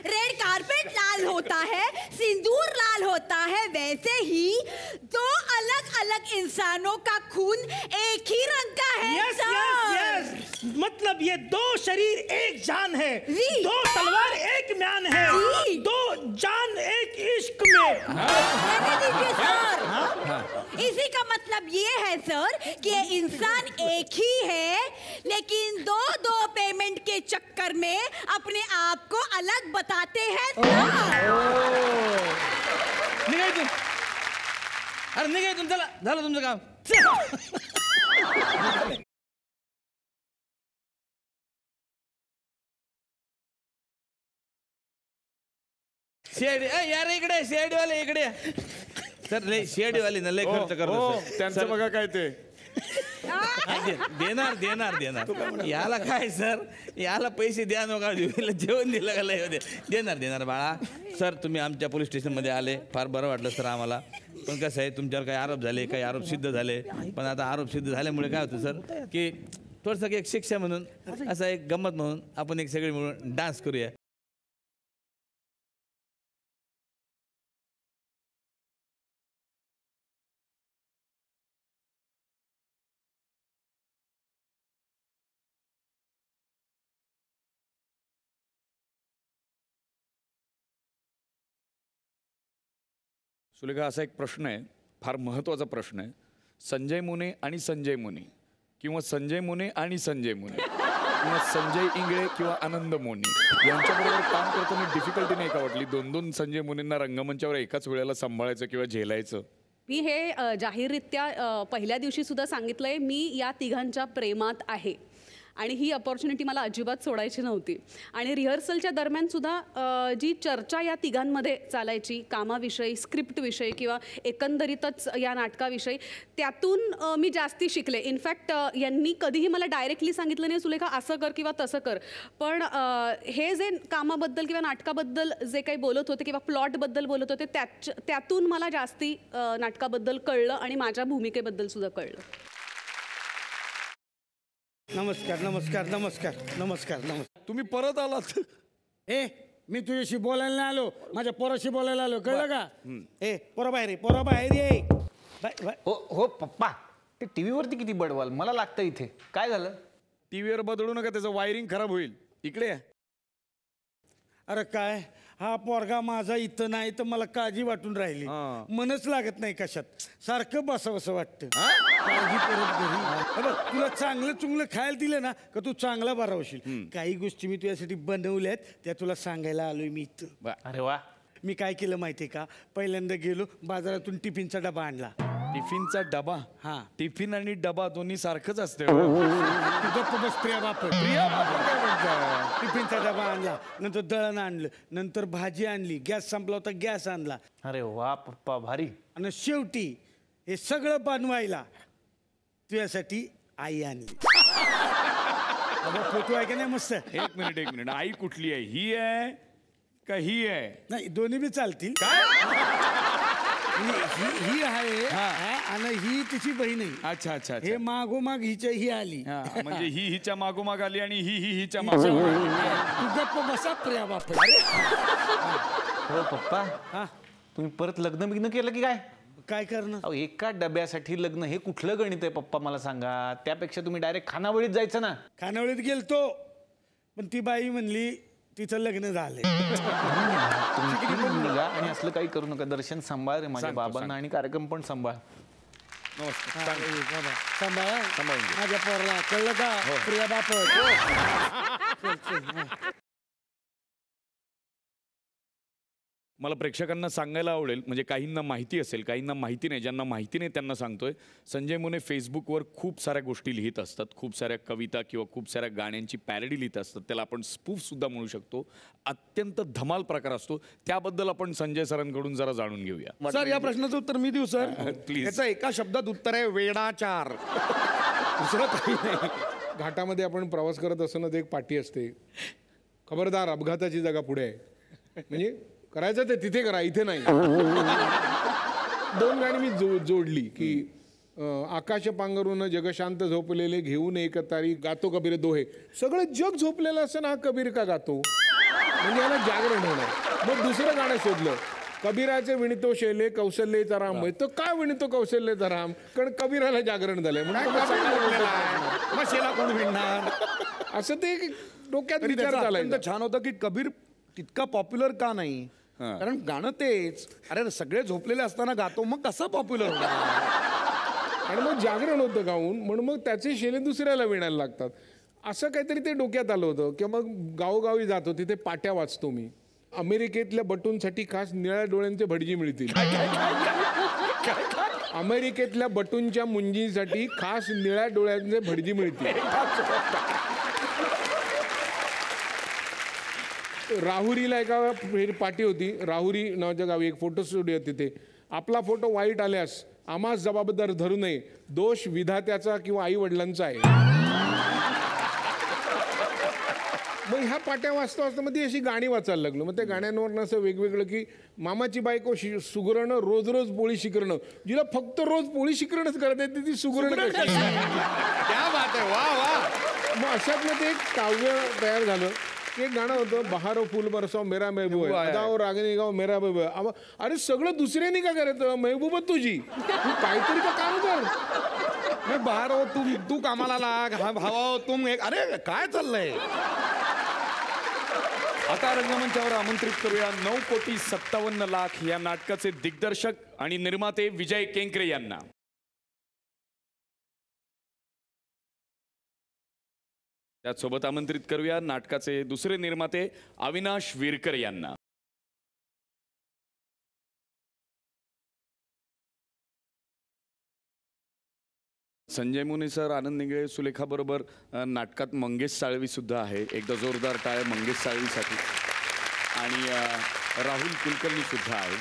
S9: रेड कारपेट लाल होता है, सिंदूर लाल होता है, वैसे ही दो अलग अलग इंसानों का खून एक ही रंग का है।
S8: यस यस यस, मतलब ये दो शरीर एक जान है,
S9: जी।
S8: दो तलवार एक म्यान है,
S9: जी।
S8: दो जान एक इश्क में।
S9: रहने दीजिए सर, इसी का मतलब ये है सर कि ये इंसान एक ही है, लेकिन दो दो पेमेंट के चक्कर में अपने आप को अलग बताते हैं सर।
S10: निघा इथून. अरे निघा इथून, चला, झालं तुमचं काम. सीआयडी यार इकडे सीआयडी वाले इकडे या. सर लय सीआयडी वाले ना लय खर्च करतो
S1: त्यांचं बघा काय ते.
S10: देणार देणार देणार. याला काय सर, याला पैसे द्या नका देऊ, याला जेवण दिलं का लय देणार देणार बाळा. सर तुम्ही आमच्या पोलीस स्टेशनमध्ये आले, फार बरं वाटलं सर आम्हाला. पण कसं आहे, तुमच्यावर काही आरोप झाले, काही आरोप सिद्ध झाले. पण आता आरोप सिद्ध झाल्यामुळे काय होतं सर, की थोडंसं एक शिक्षा म्हणून, असं एक गंमत म्हणून आपण एक सगळे मिळून डान्स करूया.
S1: सुलेखा, असा एक प्रश्न आहे, फार महत्त्वाचा प्रश्न आहे. संजय मोने आणि संजय मोने, किंवा संजय मोने आणि संजय मोने, किंवा संजय इंगळे किंवा आनंद मोने यांच्याबरोबर काम करताना डिफिकल्टी नाही का वाटली? दोन दोन संजय मोनेंना रंगमंचावर एकाच वेळेला सांभाळायचं किंवा झेलायचं?
S11: मी हे जाहीररित्या पहिल्या दिवशी सुद्धा सांगितलंय, मी या तिघांच्या प्रेमात आहे आणि ही अपॉर्च्युनिटी मला अजिबात सोडायची नव्हती. आणि रिहर्सलच्या दरम्यान सुद्धा जी चर्चा या तिघांमध्ये चालायची कामाविषयी, स्क्रिप्टविषयी किंवा एकंदरीतच या नाटकाविषयी, त्यातून मी जास्ती शिकले. इनफॅक्ट यांनी कधीही मला डायरेक्टली सांगितलं नाही सुलेखा असं कर किंवा तसं कर, पण हे जे कामाबद्दल किंवा नाटकाबद्दल जे काही बोलत होते किंवा प्लॉटबद्दल बोलत होते, त्यातून मला जास्ती नाटकाबद्दल कळलं आणि माझ्या भूमिकेबद्दल सुद्धा कळलं.
S5: नमस्कार नमस्कार नमस्कार नमस्कार नमस्कार.
S1: तुम्ही परत आलात?
S5: मी तुझ्याशी बोलायला नाही आलो, माझ्या पोराशी बोलायला आलो, कळलं का? पोरा बाहेर ये, पोरा बाहेर ये.
S3: हो हो पप्पा, ते टीव्ही वरती किती बडवाल, मला लागतं इथे. काय झालं?
S1: टीव्हीवर बदलू नका, त्याचं वायरिंग खराब होईल. इकडे या.
S5: अरे काय, हा पोरगा माझा इथं नाही तर मला काळजी वाटून राहिली, मनच लागत नाही कशात, सारखं बसावंसं वाटतं. काळजी करत घरी. बघ, तुला चांगलं चुंगलं खायला दिलं ना का तू चांगला बरा होशील. काही गोष्टी मी तुझ्यासाठी बनवल्यात, त्या तुला सांगायला आलोय मी इथं.
S3: अरे वा.
S5: मी काय केलं माहितीये का, पहिल्यांदा गेलो बाजारातून टिफिनचा डबा आणला.
S1: टिफिनचा डबा?
S5: हा.
S1: टिफिन आणि डबा दोन्ही सारखंच असते.
S5: तुझं बस प्रिया बापट. प्रिया बापट काय म्हणतात? टिफिनचा डबा आणला, नंतर दळण आणलं, नंतर भाजी आणली, गॅस संपला होता गॅस आणला.
S3: अरे वा पप्पा, भारी.
S5: आणि शेवटी हे सगळं बनवायला तुझ्यासाठी आई आणली. फोटो आहे का नाही मस्त?
S1: एक मिनिट, आई कुठली आहे? ही आहे का ही आहे?
S5: नाही, दोन्ही बी चालतील. ही आहे आणि ही तिची बहीण आहे.
S1: अच्छा अच्छा.
S5: हे मागोमाग हिच्या ही आली.
S1: म्हणजे ही हिच्या मागोमाग आली आणि ही हिच्या मागोमाग.
S5: तू गप्प बसा प्रिया बापट.
S3: हो पप्पा, तुम्ही परत लग्न केलं की काय?
S5: काय करणार?
S3: एका डब्यासाठी लग्न, हे कुठलं गणित आहे पप्पा मला सांगा? त्यापेक्षा तुम्ही डायरेक्ट खानावळीत जायचं ना.
S5: खानावळीत गेलतो, पण ती बाई म्हणली तिचं लग्न झालंय.
S3: तुम्ही निघा आणि असलं काही करू नका. दर्शन सांभाळ रे माझ्या बाबांना, आणि कार्यक्रम पण सांभाळ.
S5: सांभाळा माझ्या पोरला, कळलं का? प्रिया बापट.
S1: मला प्रेक्षकांना सांगायला आवडेल, म्हणजे काहींना माहिती असेल, काहींना माहिती नाही. ज्यांना माहिती नाही त्यांना सांगतोय, संजय मोने फेसबुकवर खूप साऱ्या गोष्टी लिहित असतात, खूप साऱ्या कविता किंवा खूप साऱ्या गाण्यांची पॅरडी लिहित असतात. त्याला आपण स्पूफसुद्धा म्हणू शकतो. अत्यंत धमाल प्रकार असतो. त्याबद्दल आपण संजय सरांकडून जरा जाणून घेऊया.
S2: सर, या प्रश्नाचं उत्तर मी देऊ सर?
S1: प्लीज.
S2: याचं एका शब्दात उत्तर आहे वेडाचार. दुसरं काही नाही.
S4: घाटामध्ये आपण प्रवास करत असताना एक पाटी असते, खबरदार अपघाताची जागा पुढे आहे, म्हणजे करायचं ते तिथे करा, इथे नाही. दोन गाणी मी जोडली की आकाश पांघरून जगशांत झोपलेले घेऊन एक तारी गातो कबीर दोहे. सगळं जग झोपलेलं असं ना, हा कबीर का गातो म्हणजे याला जागरण होणार. मग दुसरं गाणं शोधलं, कबीराचे विणतो शेले कौशल्याचा राम. तर काय विणतो कौशल्याचा राम, कारण कबीराला जागरण झालंय
S1: मग शेला कोण विणणार
S4: असं ते डोक्यात
S2: तरी
S4: विचार
S2: त्याचं
S4: झालाय.
S2: अत्यंत छान होतं की कबीर तितका पॉप्युलर का नाही, कारण गाणं तेच. अरे सगळे झोपलेले असताना गातो, मग कसं पॉप्युलर होणार.
S4: आणि मग जागरण होतं गाऊन, म्हणून मग त्याचे शेले दुसऱ्याला विणायला लागतात. असं काहीतरी ते डोक्यात आलं होतं की मग गावोगावी जातो, तिथे पाट्या वाचतो मी. अमेरिकेतल्या बटूंसाठी खास निळ्या डोळ्यांचे भटजी मिळतील. अमेरिकेतल्या बटूंच्या मुंजीसाठी खास निळ्या डोळ्यांचे भटजी मिळतील. राहुरीला एका पाटी होती, राहुरी नावाच्या गावी एक फोटो स्टुडिओ. तिथे आपला फोटो वाईट आल्यास आम्हास जबाबदार धरू नये, दोष विधात्याचा किंवा आई वडिलांचा आहे. मग ह्या पाट्या वाचता वाचता मग ती अशी गाणी वाचायला लागलो. मग त्या गाण्यांवर असं वेगवेगळं की मामाची बायको सुगरणं रोज रोज पोळी शिकरणं, जिला फक्त रोज पोळी शिकरणंच करता येते ती सुगरण कशी.
S1: क्या बात आहे, वा वा.
S4: मग अशातलं ते एक काव्य तयार झालं. एक गाणं होतं, बहारो फुल बरसाव मेरा महबूब अदाओ रागिनी गाव मेरा महबूब. अरे सगळं दुसऱ्याने का करायचं, महबूब तुझी, तू काहीतरी का काम कर.
S2: बाहेर हो तू कामाला लाग, हा भावा तुम एक. अरे काय चाललंय.
S1: आता रंगमंचावर आमंत्रित करूया 9,57,00,000 या नाटकाचे दिग्दर्शक आणि निर्माते विजय केंकरे यांना. त्याचसोबत आमंत्रित करूया नाटकाचे दुसरे निर्माते अविनाश विरकर यांना. संजय मुने सर, आनंद इंगळे, सुलेखा बरोबर नाटकात मंगेश साळवी सुद्धा आहे. एकदा जोरदार टाळ्या मंगेश साळवीसाठी. आणि राहुल कुलकर्णी सुद्धा आहे.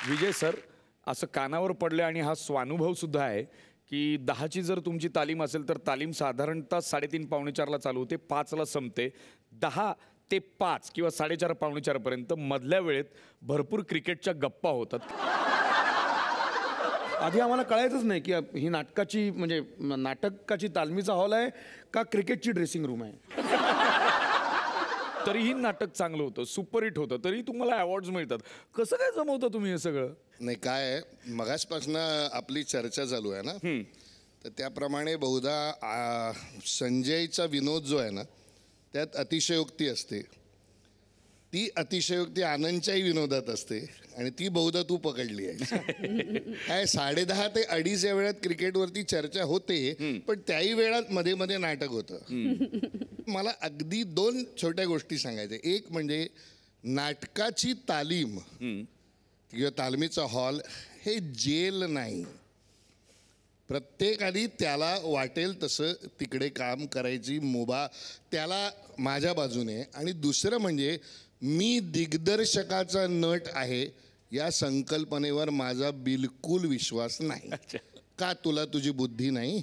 S1: विजय सर, असं कानावर पडलं आणि हा स्वानुभव सुद्धा आहे की 10ची जर तुमची तालीम असेल तर तालीम साधारणतः 3:30 पावणे 4ला चालू होते, 5ला संपते. 10 ते 5 किंवा 4:30 पावणे 4 पर्यंत मधल्या वेळेत भरपूर क्रिकेटच्या गप्पा होतात.
S2: आधी आम्हाला कळायचंच नाही की ही नाटकाची म्हणजे नाटकाची तालमीचा हॉल आहे का क्रिकेटची ड्रेसिंग रूम आहे.
S1: तरीही नाटक चांगलं होतं, सुपरहिट होतं, तरी तुम्हाला अवॉर्ड्स मिळतात. कसं काय जमवतं तुम्ही हे सगळं.
S12: नाही काय आहे, मगाचपासून आपली चर्चा चालू आहे ना, तर त्याप्रमाणे बहुधा संजयचा विनोद जो आहे ना त्यात अतिशयोक्ती असते. ती अतिशयोक्ती आनंदच्याही विनोदात असते आणि ती बहुधा तू पकडली आहे. काय 10:30 ते 2:30 या वेळात क्रिकेटवरती चर्चा होते, पण त्याही वेळात मध्ये मध्ये नाटक होतं. मला अगदी 2 छोट्या गोष्टी सांगायच्या. एक म्हणजे नाटकाची तालीम किंवा तालमीचा हॉल हे जेल नाही. प्रत्येकाने त्याला वाटेल तसं तिकडे काम करायची मुभा त्याला माझ्या बाजूने. आणि दुसरं म्हणजे मी दिग्दर्शकाचा नट आहे या संकल्पनेवर माझा बिलकुल विश्वास नाही. का, तुला तुझी बुद्धी नाही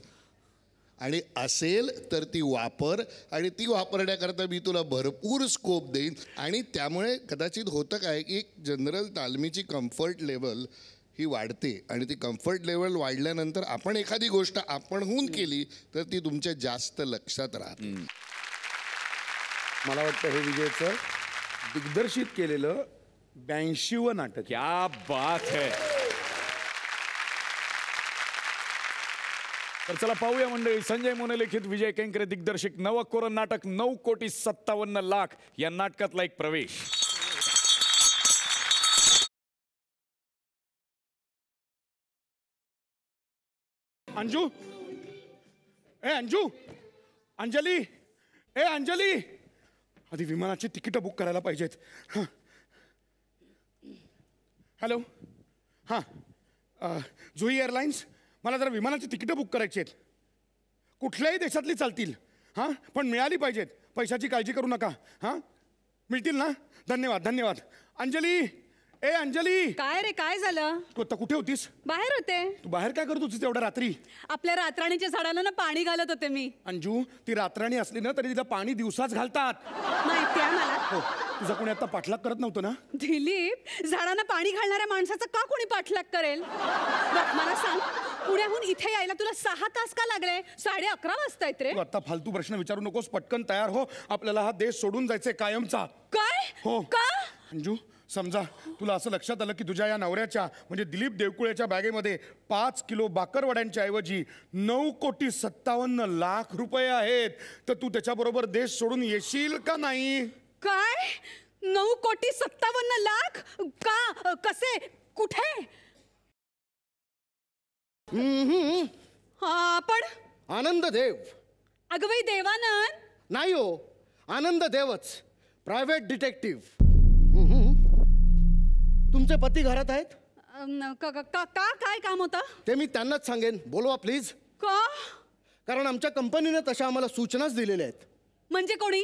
S12: आणि असेल तर ती वापर, आणि ती वापरण्याकरता मी तुला भरपूर स्कोप देईन. आणि त्यामुळे कदाचित होतं काय की एक जनरल तालमीची कम्फर्ट लेवल ही वाढते, आणि ती कम्फर्ट लेवल वाढल्यानंतर आपण एखादी गोष्ट आपणहून केली तर ती तुमच्या जास्त लक्षात राहते.
S2: मला वाटतं हे विजयचं दिग्दर्शित केलेलं 82वं नाटक.
S1: क्या बात है. तर चला पाहूया मंडळी, संजय मोने लिखित, विजय केंकरे दिग्दर्शित नवकोरण नाटक 9,57,00,000 या नाटकातला एक प्रवेश.
S2: अंजू, ए अंजू, अंजली, ए अंजली, आधी विमानाची तिकीटं बुक करायला पाहिजेत. हॅलो, हां, जुई एअरलाइन्स, मला जरा विमानाची तिकीटं बुक करायची आहेत. कुठल्याही देशातली चालतील, हां, पण मिळाली पाहिजेत. पैशाची काळजी करू नका, हां, मिळतील ना. धन्यवाद धन्यवाद. अंजली, ए अंजली,
S11: काय रे, काय झालं?
S2: तू आता कुठे होतीस?
S11: बाहेर होते.
S2: तू बाहेर काय करत होतीस एवढ्या रात्री?
S11: आपल्या रातराणीच्या झाडाला ना पाणी घालत होते मी.
S2: अंजू, ती रातराणी असली ना तरी तिला पाणी दिवसाच घालतात.
S11: माहिती आहे मला.
S2: हो, तुझा कोणी आता पाठलाग करत नव्हतं ना?
S11: दिलीप, झाडांना पाणी घालणाऱ्या माणसाचा का कोणी पाठलाग करेल? बरं, मला सांग, पुण्याहून इथे यायला तुला 6 तास का लागले? 11:30 वाजतायत रे.
S2: तू आता फालतू प्रश्न विचारू नकोस, पटकन तयार हो, आपल्याला हा देश सोडून जायचंय कायमचा.
S11: काय?
S2: हो.
S11: का?
S2: अंजू, समजा तुला असं लक्षात आलं की तुझ्या या नवऱ्याच्या म्हणजे दिलीप देवकुळेच्या बॅगेमध्ये 5 किलो बाकरवड्यांच्या ऐवजी 9,57,00,000 रुपये आहेत, तर तू त्याच्याबरोबर देश सोडून येशील का नाही?
S11: काय? 9,57,00,000? का? कसे? कुठे? हा, पण
S13: आनंद देव.
S11: अगं बाई, देवानंद
S13: नाही हो, आनंद देवच, प्रायव्हेट डिटेक्टिव्ह. तुमचे पती घरात आहेत?
S11: काय काम होतं?
S13: ते मी त्यांनाच सांगेन, बोलवा प्लीज.
S11: का?
S13: कारण आमच्या कंपनीने तशा आम्हाला सूचनाच दिलेल्या आहेत.
S11: म्हणजे कोणी?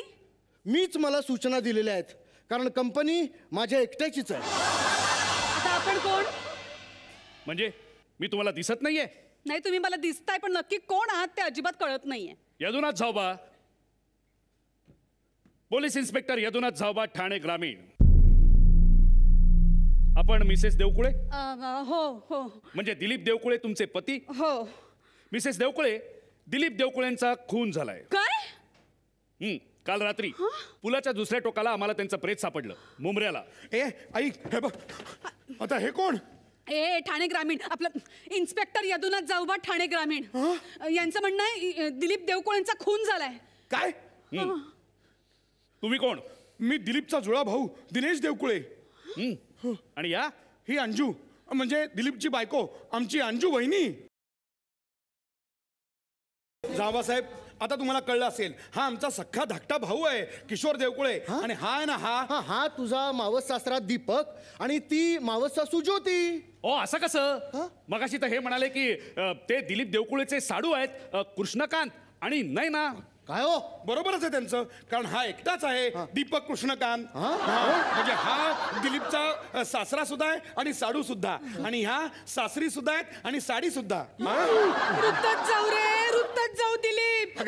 S13: मीच मला सूचना दिलेल्या आहेत, कारण कंपनी माझ्या एकट्याचीच आहे.
S11: आता आपण कोण?
S1: म्हणजे मी तुम्हाला दिसत नाहीये?
S11: नाही, तुम्ही मला दिसताय, पण नक्की कोण आहात ते अजिबात कळत नाहीये.
S1: यदुनाथ झावबा, पोलीस इन्स्पेक्टर यदुनाथ झावबा, ठाणे ग्रामीण. आपण मिसेस देवकुळे?
S11: हो हो.
S1: म्हणजे दिलीप देवकुळे तुमचे पती?
S11: हो.
S1: मिसेस देवकुळे, दिलीप देवकुळेंचा खून झालाय.
S11: काय?
S1: काल रात्री पुलाच्या दुसऱ्या टोकाला आम्हाला त्यांचं प्रेत सापडलं, मुंबऱ्याला.
S2: ए आई, हे बघ, आता हे कोण?
S11: ए, ठाणे ग्रामीण, आपलं इन्स्पेक्टर यदुनाथ झावबा, ठाणे ग्रामीण. यांचं म्हणणं आहे दिलीप देवकुळेंचा खून झालाय.
S2: काय?
S1: तुम्ही कोण?
S2: मी दिलीपचा जुळा भाऊ दिनेश देवकुळे.
S1: आणि या?
S2: ही अंजू, म्हणजे दिलीपची बायको, आमची अंजू वहिनी. जावासाहेब, आता तुम्हाला कळलं असेल, हा आमचा सख्खा धाकटा भाऊ आहे किशोर देवकुळे. आणि हा आहे ना,
S13: हा तुझा मावस सासरा दीपक आणि ती मावस सासू ज्योती.
S1: ओ, असं कसं? मगाशी तर हे म्हणाले की ते दिलीप देवकुळेचे साडू आहेत, कृष्णकांत आणि नैना.
S13: काय हो?
S2: बरोबरच आहे त्यांचं, कारण हा एकटाच आहे दीपक कृष्णकांत. म्हणजे हा दिलीपचा सासरा सुद्धा आहे आणि साडू सुद्धा, आणि ह्या सासरी सुद्धा आहेत आणि साडी सुद्धा.
S11: रुत्तच जाऊ रे, रुत्तच जाऊ दिलीप.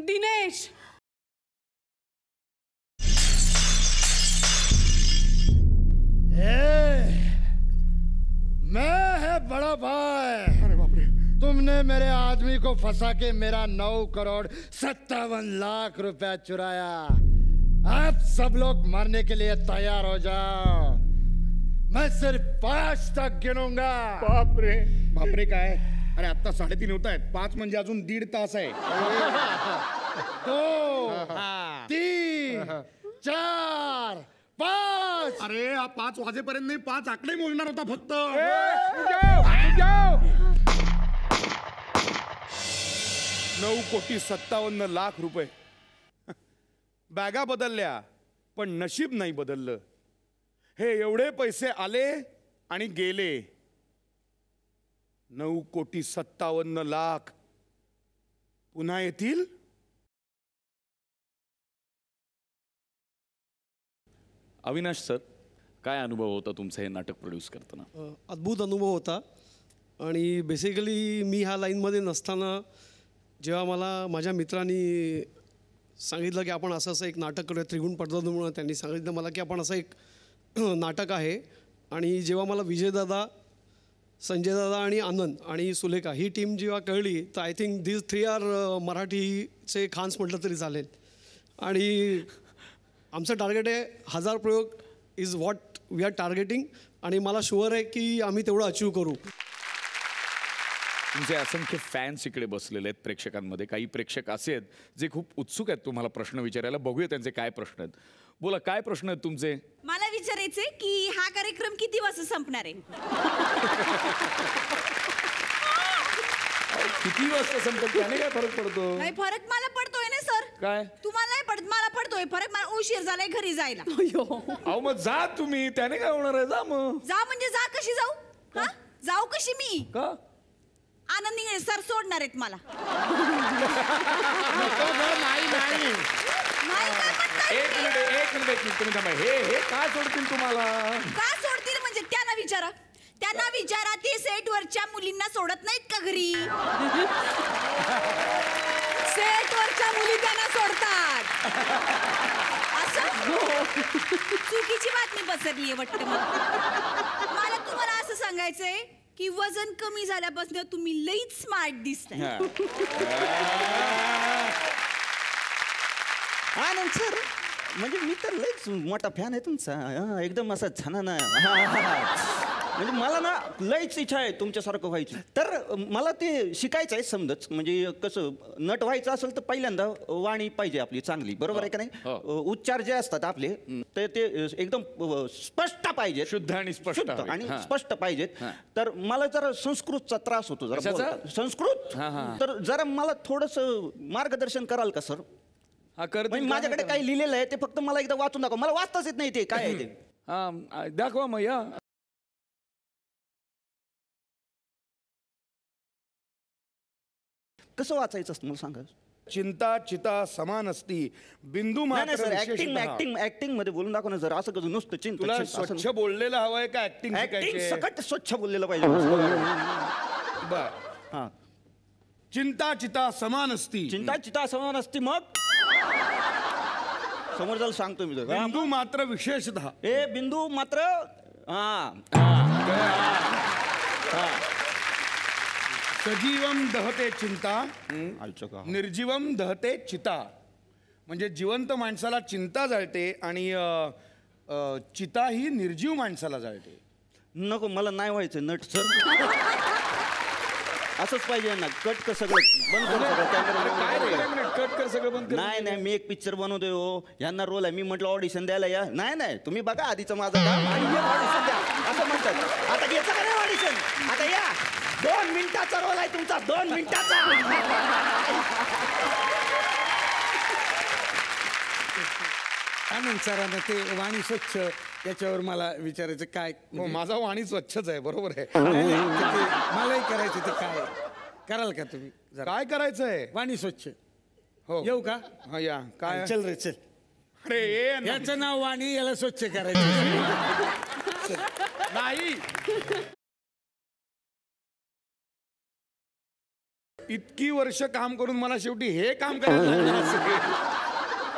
S11: दिनेश,
S13: मैं है बड़ा भाई.
S2: अरे बापरे.
S13: तुमने मेरे आदमी को फंसा के मेरा 9,57,00,000 रुपया चुराया. अब सब लोग मरने के लिए तैयार हो जाओ. मैं सिर्फ 5 तक गिनूंगा.
S2: बापरे. बापरे काय? अरे आता 3:30 होत आहेत, 5 म्हणजे अजून 1.5 तास आहे.
S13: 2, 3, 4, 5.
S2: अरे हा 5 वाजेपर्यंत नाही, 5 आकडे मोजणार होता फक्त. 9,57,00,000 रुपये. बॅगा बदलल्या, पण नशीब नाही बदललं. हे एवढे पैसे आले आणि गेले. 9,57,00,000 पुन्हा येतील?
S1: अविनाश सर, काय अनुभव होता तुमचा हे नाटक प्रोड्यूस करताना?
S14: अद्भुत अनुभव होता. आणि बेसिकली मी ह्या लाईनमध्ये नसताना जेव्हा मला माझ्या मित्रांनी सांगितलं की आपण असं एक नाटक करूया, त्रिगुण पडद्यावर म्हणून त्यांनी सांगितलं मला की आपण असं एक नाटक आहे. आणि जेव्हा मला विजयदादा, संजयदादा आणि आनंद आणि सुलेखा ही टीम जेव्हा कळली, तर आय थिंक दीज 3 आर मराठीचे खान्स म्हटलं तरी चालेल. आणि आमचं टार्गेट आहे 1000 प्रयोग is what we are targeting. आणि मला शुअर आहे की आम्ही तेवढं अचीव करू.
S1: तुमचे असंख्य फॅन्स इकडे बसलेले आहेत प्रेक्षकांमध्ये. काही प्रेक्षक असे आहेत जे खूप उत्सुक आहेत तुम्हाला प्रश्न विचारायला. बघूया त्यांचे काय प्रश्न आहेत. बोला, काय प्रश्न आहेत तुमचे?
S9: मला विचारायचे की हा कार्यक्रम किती वाजता संपणार आहे?
S1: किती वाजता संपत, त्याने काय फरक पडतो?
S9: नाही, फरक मला पडतोय ना सर.
S1: काय?
S9: तुम्हाला नाही पडत, मला पडतोय फरक. मला उशीर झालाय घरी जायला.
S1: अहो मग जा तुम्ही, त्याने काय होणार आहे? जा मग.
S9: जा म्हणजे जा कशी जाऊ? हा, जाऊ कशी मी?
S1: का?
S9: आनंदी सर सोडणार आहेत मला.
S1: एक मिनिट तुम्ही थांबा. हे काय सोडतील तुम्हाला?
S9: का सोडतील? त्यांना विचारा, ते सेटवरच्या मुलींना सोडत नाहीत का घरी? सेटवरच्या मुली त्यांना सोडतात. असं चुकीची बातमी पसरली आहे वाटतं. मला तुम्हाला असं सांगायचंय की वजन कमी झाल्यापासून तुम्ही लईच स्मार्ट दिसताय.
S6: आनंद सर, म्हणजे मी तर लईच मोठा फॅन आहे तुमचा. एकदम असा छान ना. म्हणजे मला ना लईच इच्छा आहे तुमच्यासारखं व्हायची. तर मला ते शिकायचं आहे समजच. म्हणजे कसं नट व्हायचं असेल तर पहिल्यांदा वाणी पाहिजे आपली चांगली, बरोबर आहे का नाही? उच्चार जे असतात आपले ते एकदम स्पष्ट पाहिजे,
S1: शुद्ध आणि स्पष्ट
S6: आणि स्पष्ट पाहिजेत. तर मला जरा संस्कृतचा त्रास होतो जरा. संस्कृत तर जरा मला थोडस मार्गदर्शन कराल का सर? माझ्याकडे काही लिहिलेलं आहे ते फक्त मला एकदा वाचून दाखवा. मला वाचताच येत नाही ते काय आहे ते.
S1: दाखवा मग या.
S6: कसं वाचायचं असतं मला सांगा.
S2: चिंता चिता समान असती, बिंदू मात्र
S6: ऍक्टिंग मध्ये बोलून दाखव ना जर. असं कसं नुसतं चिंता.
S2: तुला स्वच्छ बोललेलं हवंय का ऍक्टिंग?
S6: सकट स्वच्छ बोललेलं पाहिजे.
S2: बर.
S6: हा.
S2: चिंता चिता समान असती.
S6: चिंता चिता समान असती. मग समोर जाऊन सांगतो मी.
S2: बिंदू मात्र विशेषतः.
S6: बिंदू मात्र
S2: सजीवम दहते चिंता, निर्जीवम दहते चिता. म्हणजे जिवंत माणसाला चिंता जळते आणि चिता ही निर्जीव माणसाला जळते.
S6: नको, मला नाही व्हायचं नट सर. असंच पाहिजे ना. कट कर सगळं बंद कर.
S1: कट कर सगळं बंद कर.
S6: नाही मी एक पिक्चर बनवतोय हो. यांना रोल आहे. मी म्हटलं ऑडिशन द्यायला या. नाही तुम्ही बघा आधीचं माझं काम आणि ऑडिशन द्या असं म्हणतात. आता घ्यायचं का नाही ऑडिशन? आता या. 2 मिनिटाचा रोल आहे तुमचा. 2 मिनिटाचा.
S7: आनंद सरांना ते वाणी स्वच्छ याच्यावर मला विचारायचं काय.
S2: माझा वाणी स्वच्छच आहे, बरोबर आहे.
S7: मलाही करायचं ते काय कराल का तुम्ही?
S2: काय करायचंय?
S7: वाणी स्वच्छ.
S2: हो
S7: येऊ का?
S2: हा या. काय?
S7: चल रे चल.
S2: अरे
S7: याचं नाव वाणी, याला स्वच्छ करायचं.
S2: नाही. इतकी वर्ष काम करून मला शेवटी हे काम करायला लागलं.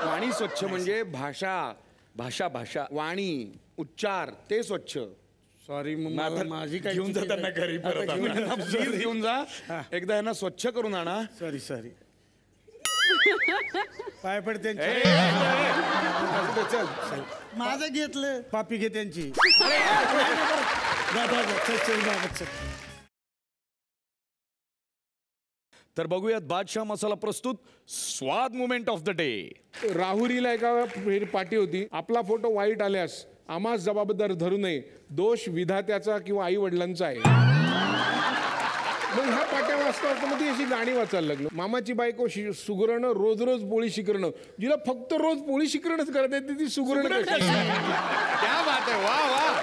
S2: वाणी स्वच्छ म्हणजे भाषा वाणी उच्चार ते स्वच्छ.
S7: सॉरी माझी काय
S2: घेऊन जाताना घरी घेऊन जा. एकदा यांना स्वच्छ करून आणा.
S7: सॉरी पाय पडते.
S2: चल
S5: माझं घेतलं.
S7: पापी घे त्यांची.
S1: तर बघूयात बादशाह मसाला प्रस्तुत स्वाद मुमेंट ऑफ द डे.
S4: राहुरीला एका पार्टी होती. आपला फोटो वाईट आल्यास आम्हाच जबाबदार धरू नये. दोष विधात्याचा किंवा आई वडिलांचा आहे. मग ह्या पाट्या वाचता मग ती अशी गाणी वाचायला लागलो. मामाची बायको सुगरण रोज पोळी शिकरणं. जिला फक्त रोज पोळी शिकरणच करता येते ती सुगरण.
S1: क्या बात आहे. वा वा.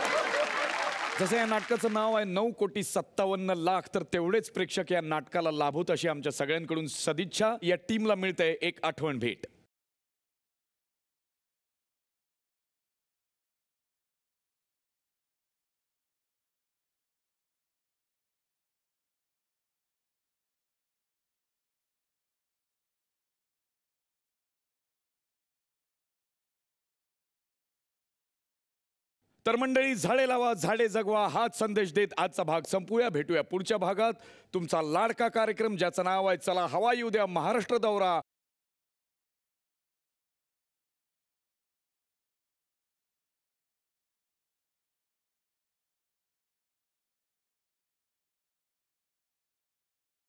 S1: जसं या नाटकाचं नाव आहे 9,57,00,000, तर तेवढेच प्रेक्षक या नाटकाला लाभोत अशी आमच्या सगळ्यांकडून सदिच्छा. या टीमला मिळतंय एक आठवण भेट. तर मंडळी, झाडे लावा झाडे जगवा हाच संदेश देत आजचा भाग संपूया. भेटूया पुढच्या भागात. तुमचा लाडका कार्यक्रम ज्याचं नाव आहे चला हवा येऊ द्या महाराष्ट्र दौरा.